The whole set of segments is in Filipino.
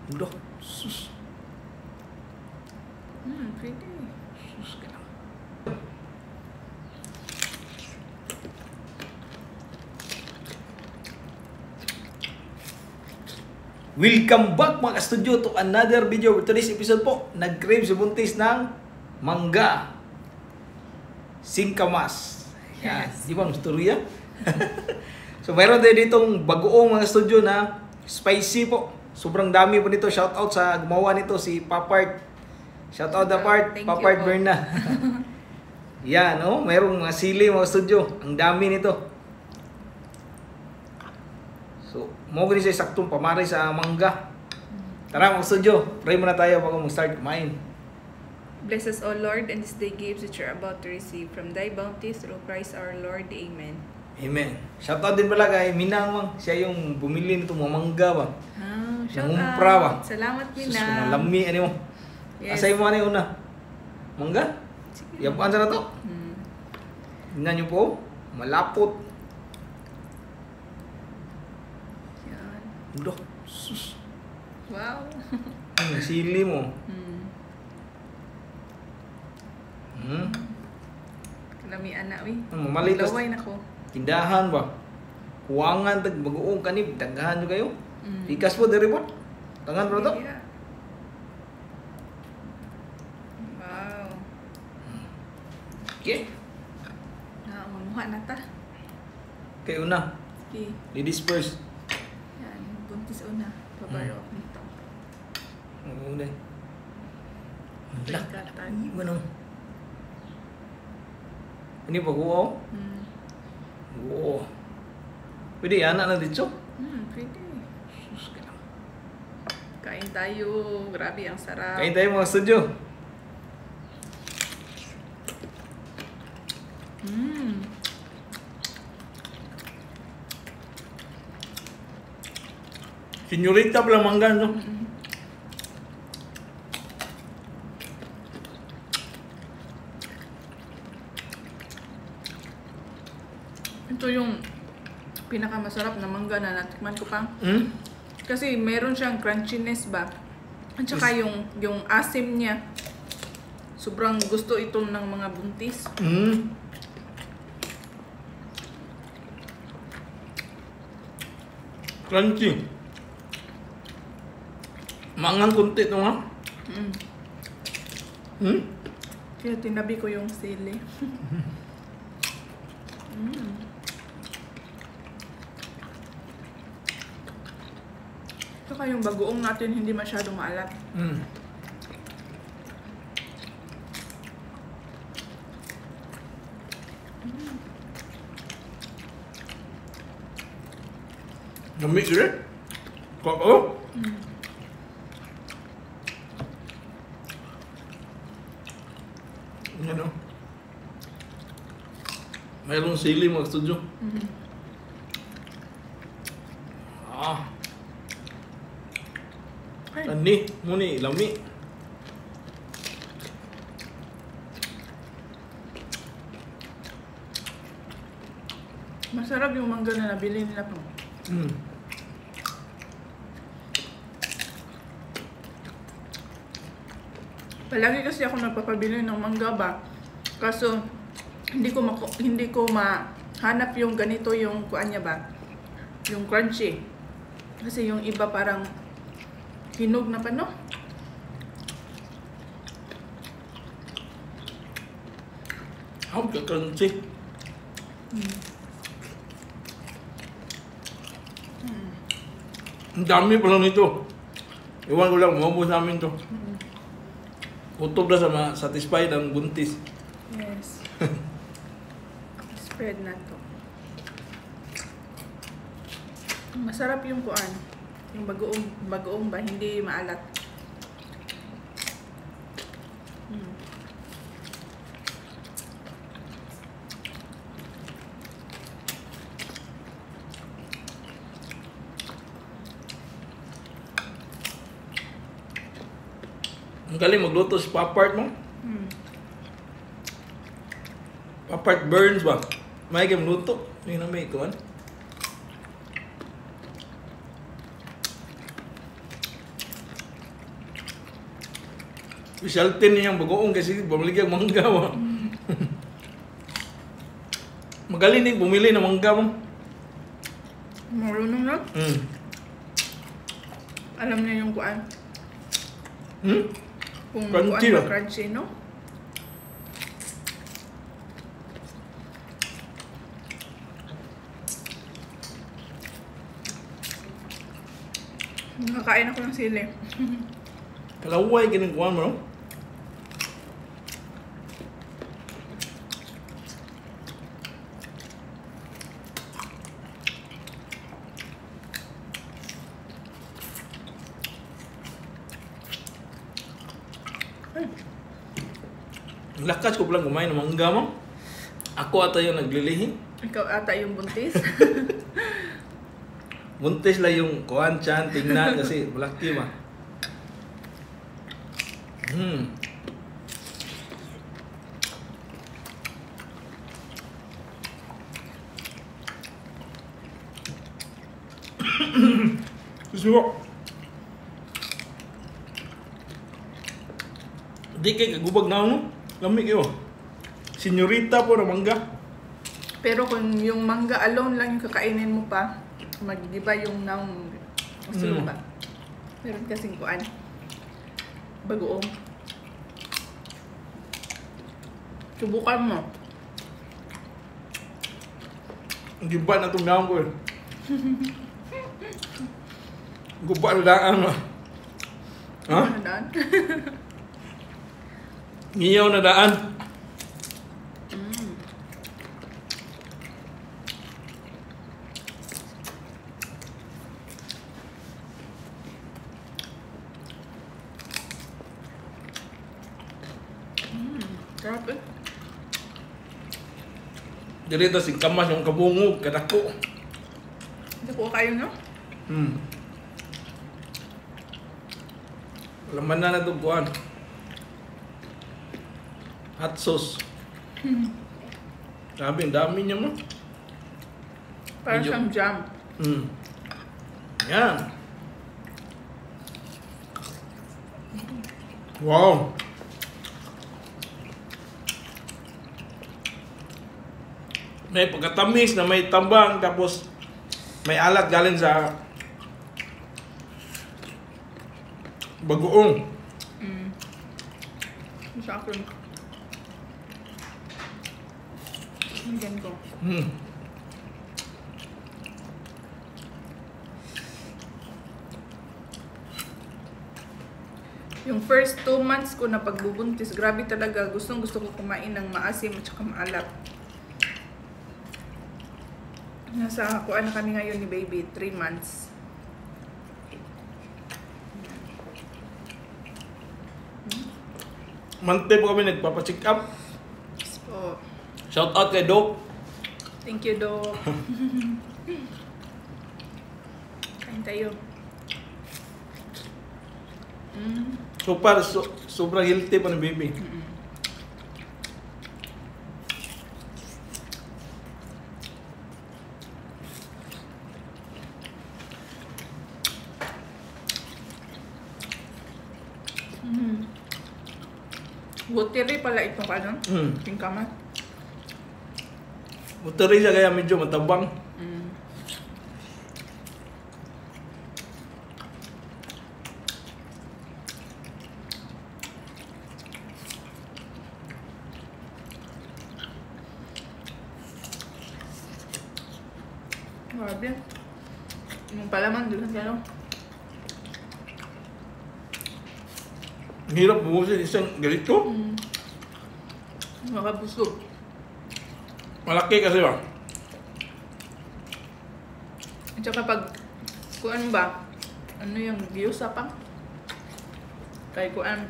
Udah, sus. Pwede. Sus ka lang. Welcome back mga ka-studio to another video. For today's episode po, nag-crave si Buntis ng mangga singkamas. Yan, Yes. di ba ang storya? So mayroon tayo ditong bagoong mga studio na spicy po. Sobrang dami po nito. Shout out sa gumawa nito si Papart. Shout out the part, Thank you Papart po. Berna. Yan, no? Mayroong mga sili mga studio. Ang dami nito. So, mo gani siya saktong pamari sa mangga. Tara mga studio, pray muna tayo bago mag-start kumain. Bless us, O Lord, and this day gifts which you are about to receive from thy bounty through Christ our Lord. Amen. Amen. Shout out din pala kay Minang, mang. Siya yung bumili nitong mga mangga ba. Shout Nangumpra ba? out. Salamat, Sus, Mina. malami ano mo. Yes. Asay mo ano yung una? Mangga? Sige. Yapuan sa na to. Tingnan nyo po, malapot. Yan. Udah, sus. Wow. Ang sili mo. Kalami anak, uy. Mamalitas. Laway na ko. Tindahan ba? Huwangan, tag bagoong kanib, daghan nyo kayo. Mm. Ikas po, dari po. Tangan po to. Yeah. Wow. Okay. Mamuha na ta. Kaya una, Sige. ladies first. Yan. Buntis una. Babaro ako nito. Ang una. Wala. Pagkatan. Ano? Ini ba kuha? Oo. Pwede, anak na dito. Pwede. Sus ka lang. Kain tayo. Grabe, ang sarap. Kain tayo mga studio. Senyorita pala mangga, no? Ito yung pinakamasarap na mangga na natikman ko pang. Hmm? Kasi meron siyang crunchiness ba? At saka yung asim niya. Sobrang gusto ito ng mga buntis. Hmm? Crunchy. Mangang kunti ito nga. Mm. Hmm? Kaya tinabi ko yung sili. Saka yung bagoong natin hindi masyadong maalat. Hmm. Lamig rin. Kako? Ano? Mayroong sili mga studio. Ah. Ay, Ani, muni, lami. masarap yung mangga na nabili nila po. Hmm. Palagi kasi ako nagpapabili ng mangga ba. Kaso hindi ko mahanap yung ganito yung kuan niya ba. Yung crunchy. Kasi yung iba parang hinog na pa, no? How ka crunchy? Ang dami pala nito. Iwan ko lang, maubos namin to. Utog na sa satisfied ang buntis. Yes. Spread na to. Masarap yung kuan. Yung bagoong ba, hindi maalat. Ang galing magluto si Papart mo. Papart Burns ba? May game luto. Yun na may ikuan. Specialty niyang bagoong kasi bumili ang mangga mo. Magaling din bumili ng mangga mo. Marunong na. Alam niya yung kuan. Kung Crunchy kuan na. ba crunchy, no? Nakakain ako ng sili. Kalaway ganun kuha mo, no? Ang lakas ko palang kumain ng mangga mo. Ako ata yung naglilihi. Ikaw ata yung buntis. Buntis lang yung kuhan, tiyan, tingnan kasi malaki ba. Gusto di kay kagubag na mo. Lamig yun. Senyorita po na mangga. Pero kung yung mangga alone lang yung kakainin mo pa, magigiba yung naong usul ba? Meron kasing kuan. Bagoong. Subukan mo. Ang giba na itong naong ko eh. Guba na daan mo. Ha? Ano daan? Ngiyaw na daan. Sarap eh. Dito si kamas yung kabungog, kadako. Hindi ko kayo, no? Laman na itong kuhan. Hot sauce. Sabi, ang dami niya mo. Parang Medyo- siyang jam. Yan. Wow. May pagkatamis na may tambang tapos may alat galing sa bagoong. Sa akin. Hinggan ko. Yung first 2 months ko na pagbubuntis, grabe talaga. Gustong gusto ko kumain ng maasim at saka maalat. Nasa kuan na kami ngayon ni baby, 3 months. Mante po kami nagpapacheck up. So, Shout out kay Doc. thank you, Doc. Kain tayo. So far, sobrang healthy pa ni baby. Butiri pala itong ano? Tingkaman. Buteri siya kaya medyo matabang. Grabe. Yung palaman doon sa ano? Ang hirap bumusin isang ganito. Makabusog. Malaki kasi ba? At saka pag, kung ano ba, ano yung giyusa pa? Kaya kung ano,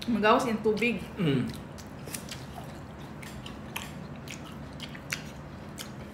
magawas yung tubig.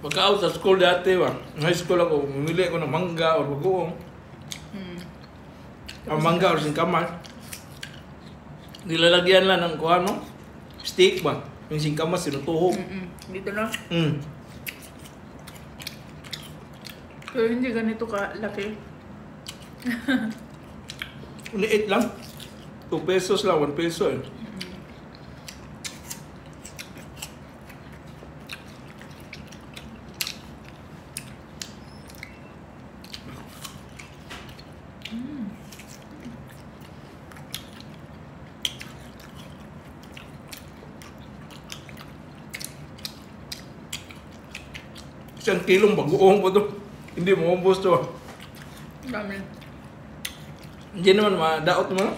Pagka-out sa school dati ba? High school ako, mamili ako ng mangga or bagoong. Ang mangga or singkamas. Nilalagyan lang ng kuha, no? Steak ba? Yung singkamas, sinutuhog. Dito na. Mm. Pero hindi ganito ka laki. Liit lang. 2 pesos lang, 1 peso eh. Isang kilong bagoong po to. Hindi mo ubos to. Dami. Hindi naman madaot mo.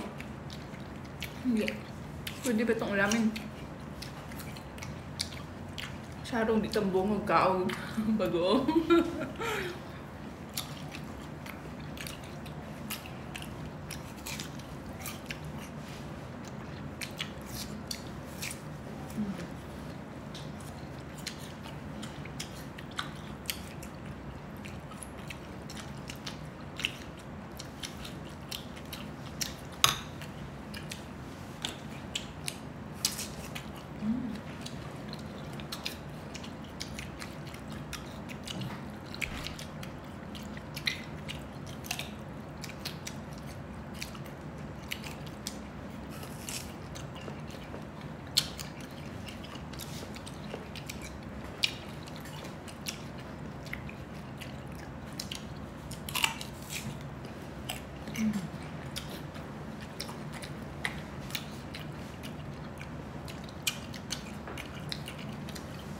Hindi. Pwede ba itong ulamin? Sarong di kang bungog kaog. Bago.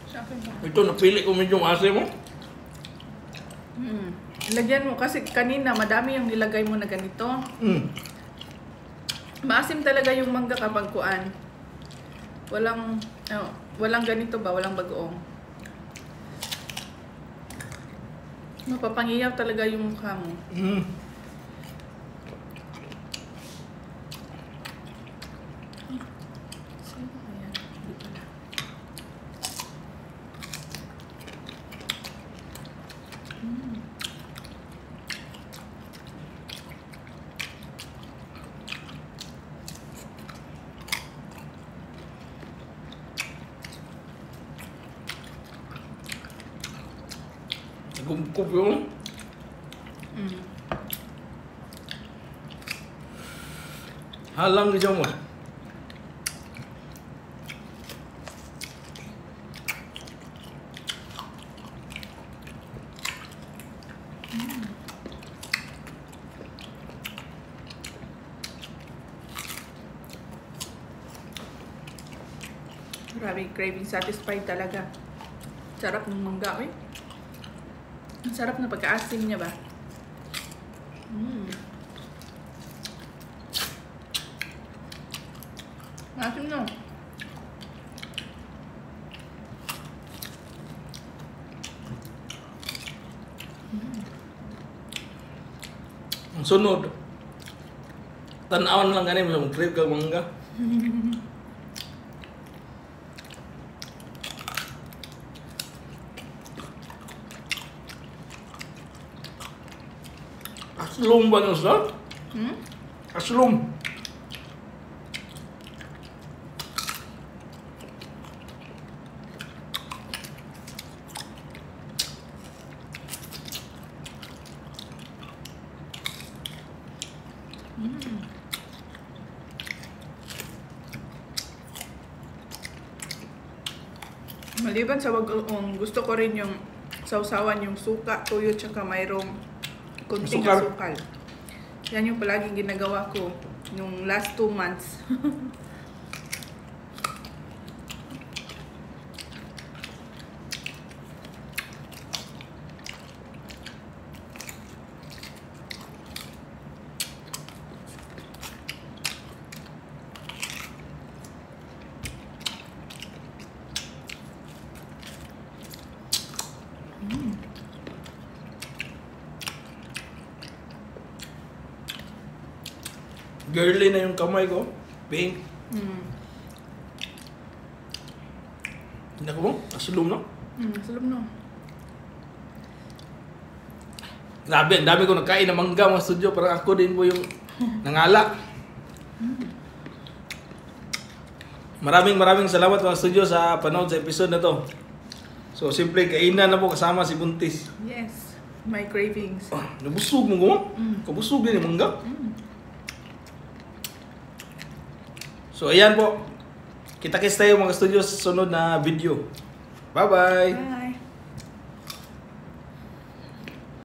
Sa akin pa. Ito, napili ko medyo asim mo. Lagyan mo kasi kanina madami yung nilagay mo na ganito. Maasim talaga yung mangga kapag kuan. Walang ganito ba, walang bagoong. Mapapangiyaw talaga yung mukha mo. Sino ba yan? Hindi pala. Gumkup yun. Halang di mo. Grabe, craving satisfied talaga. Sarap ng mangga, eh. Ang sarap na pagka-asim niya ba? Asim no. Ang sunod. Tanawan lang ganun, mag-crave ka mangga. Aslum ba nyo sa? Aslum. Maliban sa bagoong, gusto ko rin yung sausawan yung suka, tuyo, tsaka mayroong kunting asukal. Yan yung palaging ginagawa ko nung last 2 months. Girly na yung kamay ko. Pink. Hindi ko mo? Asulong no? Salub no. Grabe, ang dami ko nagkain ng mangga mga studio. Parang ako din po yung nangala. Maraming salamat mga studio sa panood sa episode na to. So, simple kainan na po kasama si Buntis. Yes, my cravings. Nabusog mo ko? Kabusog din yung mangga. So ayan po. Kita-kits tayo mga studio sa sunod na video. Bye-bye! Bye!